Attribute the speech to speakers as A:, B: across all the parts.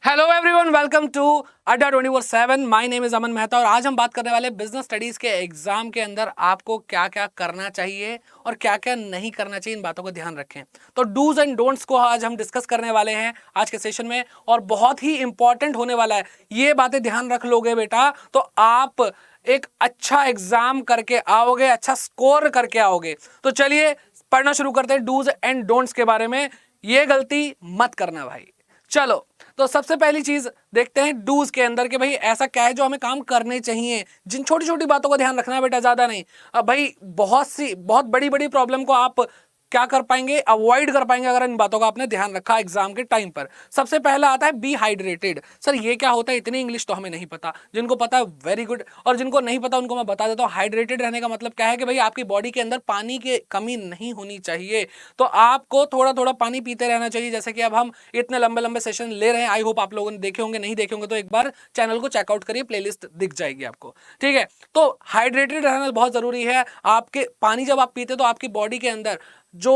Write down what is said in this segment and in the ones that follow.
A: Hello everyone, welcome to अड्डा 24/7। My name is अमन मेहता और आज हम बात करने वाले बिजनेस स्टडीज के एग्जाम के अंदर आपको क्या क्या करना चाहिए और क्या क्या नहीं करना चाहिए, इन बातों को ध्यान रखें। तो डूज एंड डोंट्स को आज हम डिस्कस करने वाले हैं आज के सेशन में और बहुत ही इंपॉर्टेंट होने वाला है। ये बातें ध्यान रख लोगे बेटा तो आप एक अच्छा एग्जाम करके आओगे, अच्छा स्कोर करके आओगे। तो चलिए पढ़ना शुरू करते हैं डूज एंड डोंट्स के बारे में। ये गलती मत करना भाई। चलो, तो सबसे पहली चीज देखते हैं डूज के अंदर कि भाई ऐसा क्या है जो हमें काम करने चाहिए। जिन छोटी छोटी बातों को ध्यान रखना है बेटा, ज्यादा नहीं। अब भाई बहुत बड़ी बड़ी प्रॉब्लम को आप क्या कर पाएंगे, अवॉइड कर पाएंगे अगर इन बातों का आपने ध्यान रखा एग्जाम के टाइम पर। सबसे पहला आता है बी हाइड्रेटेड। सर ये क्या होता है, इतनी इंग्लिश तो हमें नहीं पता। जिनको पता है वेरी गुड, और जिनको नहीं पता उनको मैं बता देता हूँ। हाइड्रेटेड रहने का मतलब क्या है कि भाई आपकी बॉडी के अंदर पानी की कमी नहीं होनी चाहिए। तो आपको थोड़ा थोड़ा पानी पीते रहना चाहिए। जैसे कि अब हम इतने लंबे लंबे सेशन ले रहे हैं, आई होप आप लोगों ने देखे होंगे। नहीं देखे होंगे तो एक बार चैनल को चेकआउट करिए, प्लेलिस्ट दिख जाएगी आपको। ठीक है, तो हाइड्रेटेड रहना बहुत जरूरी है। आपके पानी जब आप पीते तो आपकी बॉडी के अंदर जो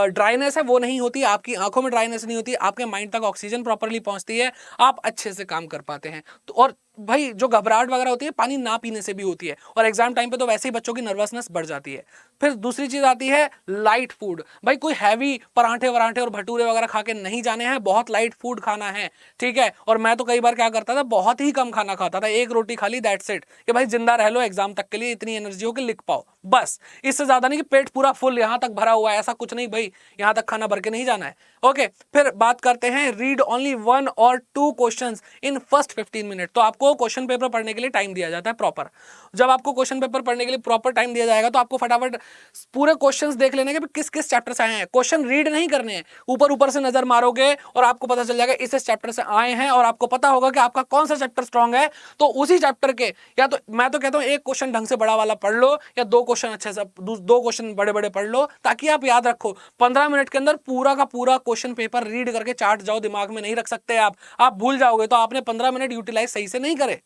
A: ड्राइनेस है वो नहीं होती, आपकी आंखों में ड्राइनेस नहीं होती, आपके माइंड तक ऑक्सीजन प्रॉपर्ली पहुंचती है, आप अच्छे से काम कर पाते हैं। तो और भाई जो घबराहट वगैरह होती है पानी ना पीने से भी होती है, और एग्जाम टाइम पे तो वैसे ही बच्चों की नर्वसनेस बढ़ जाती है। फिर दूसरी चीज आती है लाइट फूड। भाई कोई हैवी पराठे वराठे और भटूरे वगैरह खा के नहीं जाने हैं, बहुत लाइट फूड खाना है। ठीक है, और मैं तो कई बार क्या करता था, बहुत ही कम खाना खाता था, एक रोटी खा ली, दैट्स इट, कि भाई जिंदा रह लो एग्जाम तक के लिए, इतनी एनर्जी हो कि लिख पाओ बस। इससे ज्यादा नहीं कि पेट पूरा फुल यहां तक भरा हुआ है, ऐसा कुछ नहीं भाई, यहां तक खाना भर के नहीं जाना है। ओके, फिर बात करते हैं रीड ओनली 1 और 2 क्वेश्चंस इन फर्स्ट 15 मिनट। तो आपको क्वेश्चन पेपर पढ़ने के लिए टाइम दिया जाता है प्रॉपर। जब आपको क्वेश्चन पेपर पढ़ने के लिए प्रॉपर टाइम दिया जाएगा तो आपको फटाफट पूरे क्वेश्चंस देख लेने के किस किस चैप्टर से आए हैं। क्वेश्चन रीड नहीं करने हैं, ऊपर ऊपर से नजर मारोगे और आपको पता चल जाएगा इस चैप्टर से आए हैं, और आपको पता होगा कि आपका कौन सा चैप्टर स्ट्रांग है। तो उसी चैप्टर के, या तो मैं तो कहता हूं एक क्वेश्चन ढंग से बड़ा वाला पढ़ लो, या 2 क्वेश्चन अच्छे से, 2 क्वेश्चन बड़े बड़े पढ़ लो, ताकि आप याद रखो। 15 मिनट के अंदर पूरा का पूरा क्वेश्चन पेपर रीड करके चाट जाओ, दिमाग में नहीं रख सकते आप भूल जाओगे। तो आपने 15 मिनट यूटिलाइज सही से नहीं करे।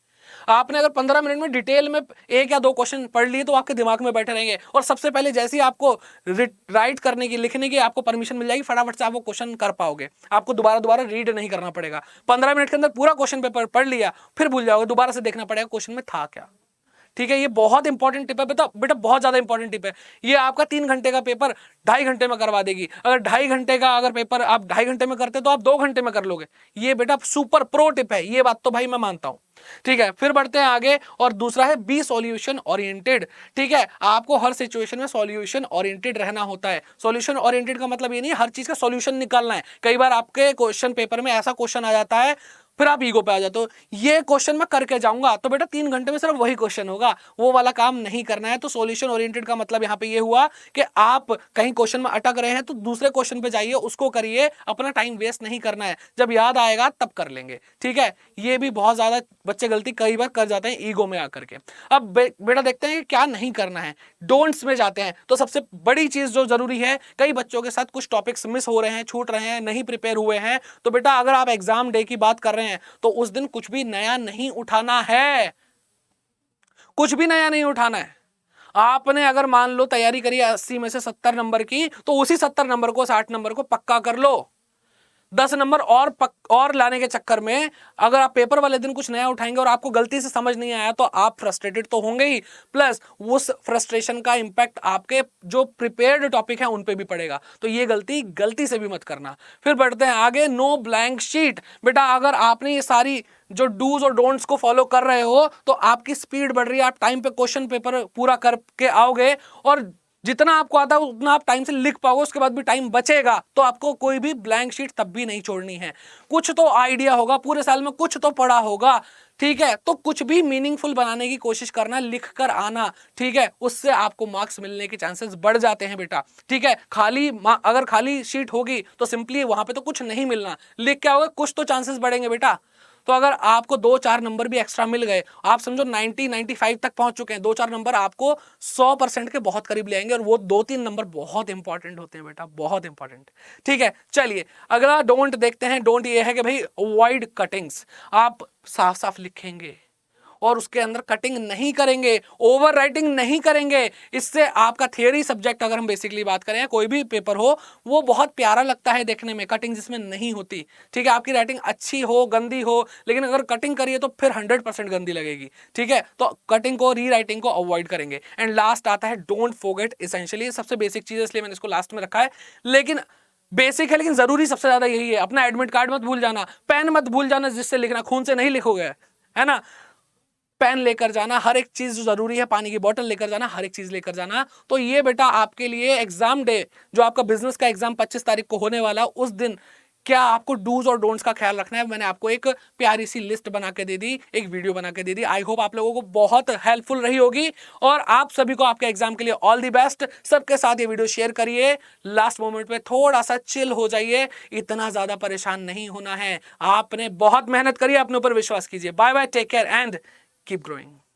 A: आपने अगर 15 मिनट में डिटेल में 1 या 2 क्वेश्चन पढ़ लिए तो आपके दिमाग में बैठे रहेंगे, और सबसे पहले जैसे ही आपको राइट करने की, लिखने की आपको परमिशन मिल जाएगी, फटाफट से आप वो क्वेश्चन कर पाओगे। आपको दोबारा दोबारा रीड नहीं करना पड़ेगा। 15 मिनट के अंदर पूरा क्वेश्चन पेपर पढ़ लिया, फिर भूल जाओगे, दोबारा से देखना पड़ेगा क्वेश्चन में था क्या। ठीक है, ये बहुत इंपॉर्टेंट टिप है बेटा, बेटा बहुत ज्यादा इंपॉर्टेंट टिप है। ये आपका 3 घंटे का पेपर 2.5 घंटे में करवा देगी। अगर 2.5 घंटे का अगर पेपर आप 2.5 घंटे में करते तो आप 2 घंटे में कर लोगे। ये बेटा सुपर प्रो टिप है, ये बात तो भाई मैं मानता हूं। ठीक है, फिर बढ़ते हैं आगे, और दूसरा है बी सॉल्यूशन ओरिएंटेड। ठीक है, आपको हर सिचुएशन में सॉल्यूशन ओरिएंटेड रहना होता है। सॉल्यूशन ओरिएंटेड का मतलब ये नहीं हर चीज का सॉल्यूशन निकालना है। कई बार आपके क्वेश्चन पेपर में ऐसा क्वेश्चन आ जाता है, फिर आप ईगो पे आ जाते हो, ये क्वेश्चन मैं करके जाऊंगा, तो बेटा 3 घंटे में सिर्फ वही क्वेश्चन होगा, वो वाला काम नहीं करना है। तो सॉल्यूशन ओरिएंटेड का मतलब यहां पे ये हुआ कि आप कहीं क्वेश्चन में अटक रहे हैं तो दूसरे क्वेश्चन पे जाइए, उसको करिए, अपना टाइम वेस्ट नहीं करना है। जब याद आएगा तब कर लेंगे। ठीक है, ये भी बहुत ज्यादा बच्चे गलती कई बार कर जाते हैं ईगो में आकर के। अब बेटा देखते हैं कि क्या नहीं करना है, डोंट्स में जाते हैं। तो सबसे बड़ी चीज जो जरूरी है, कई बच्चों के साथ कुछ टॉपिक्स मिस हो रहे हैं, छूट रहे हैं, नहीं प्रिपेयर हुए हैं। तो बेटा अगर आप एग्जाम डे की बात कर रहे हैं तो उस दिन कुछ भी नया नहीं उठाना है, कुछ भी नया नहीं उठाना है। आपने अगर मान लो तैयारी करी 80 में से 70 नंबर की, तो उसी 70 नंबर को, 60 नंबर को पक्का कर लो। 10 नंबर और लाने के चक्कर में अगर आप पेपर वाले दिन कुछ नया उठाएंगे और आपको गलती से समझ नहीं आया तो आप फ्रस्ट्रेटेड तो होंगे ही, प्लस उस फ्रस्ट्रेशन का इंपैक्ट आपके जो प्रिपेयर्ड टॉपिक है उन पे भी पड़ेगा। तो ये गलती से भी मत करना। फिर बढ़ते हैं आगे, नो ब्लैंक शीट। बेटा अगर आपने ये सारी जो डूज और डोंट्स को फॉलो कर रहे हो तो आपकी स्पीड बढ़ रही है, आप टाइम पे क्वेश्चन पेपर पूरा करके आओगे, और जितना आपको आता है उतना आप टाइम से लिख पाओगे, उसके बाद भी टाइम बचेगा। तो आपको कोई भी ब्लैंक शीट तब भी नहीं छोड़नी है। कुछ तो आइडिया होगा पूरे साल में, कुछ तो पढ़ा होगा। ठीक है, तो कुछ भी मीनिंगफुल बनाने की कोशिश करना, लिख कर आना। ठीक है, उससे आपको मार्क्स मिलने के चांसेस बढ़ जाते हैं बेटा। ठीक है, अगर खाली शीट होगी तो सिंपली वहां पे तो कुछ नहीं मिलना, लिख क्या होगा, कुछ तो चांसेस बढ़ेंगे बेटा। तो अगर आपको 2-4 नंबर भी एक्स्ट्रा मिल गए, आप समझो 90-95 तक पहुंच चुके हैं, 2-4 नंबर आपको 100% के बहुत करीब ले आएंगे, और वो 2-3 नंबर बहुत इंपॉर्टेंट होते हैं बेटा, बहुत इंपॉर्टेंट। ठीक है, चलिए अगला डोंट देखते हैं। डोंट ये है कि भाई अवॉइड कटिंग्स। आप साफ साफ लिखेंगे, और उसके अंदर कटिंग नहीं करेंगे, ओवर राइटिंग नहीं करेंगे। इससे आपका थियरी सब्जेक्ट अगर हम बेसिकली बात करें, कोई भी पेपर हो, वो बहुत प्यारा लगता है देखने में, कटिंग जिसमें नहीं होती। ठीक है, आपकी राइटिंग अच्छी हो गंदी हो, लेकिन अगर कटिंग करिए तो फिर 100% गंदी लगेगी। ठीक है, तो कटिंग को, री राइटिंग को अवॉइड करेंगे। एंड लास्ट आता है डोंट फॉरगेट एसेंशियली, सबसे बेसिक चीज है इसलिए मैंने इसको लास्ट में रखा है, लेकिन बेसिक है लेकिन जरूरी सबसे ज्यादा यही है, अपना एडमिट कार्ड मत भूल जाना, पेन मत भूल जाना जिससे लिखना, खून से नहीं लिखोगे, है ना। पेन लेकर जाना, हर एक चीज जो जरूरी है, पानी की बोतल लेकर जाना, हर एक चीज लेकर जाना। तो ये बेटा आपके लिए एग्जाम डे, जो आपका बिजनेस का एग्जाम 25 तारीख को होने वाला, उस दिन क्या आपको डूज और डोंट्स का ख्याल रखना है, मैंने आपको एक प्यारी सी लिस्ट बना के दे दी, एक वीडियो बना के दे दी। आई होप आप लोगों को बहुत हेल्पफुल रही होगी, और आप सभी को आपके एग्जाम के लिए ऑल द बेस्ट। सबके साथ ये वीडियो शेयर करिए, लास्ट मोमेंट पे थोड़ा सा चिल हो जाइए, इतना ज्यादा परेशान नहीं होना है। आपने बहुत मेहनत करी है, अपने ऊपर विश्वास कीजिए। Bye bye, take care and keep growing.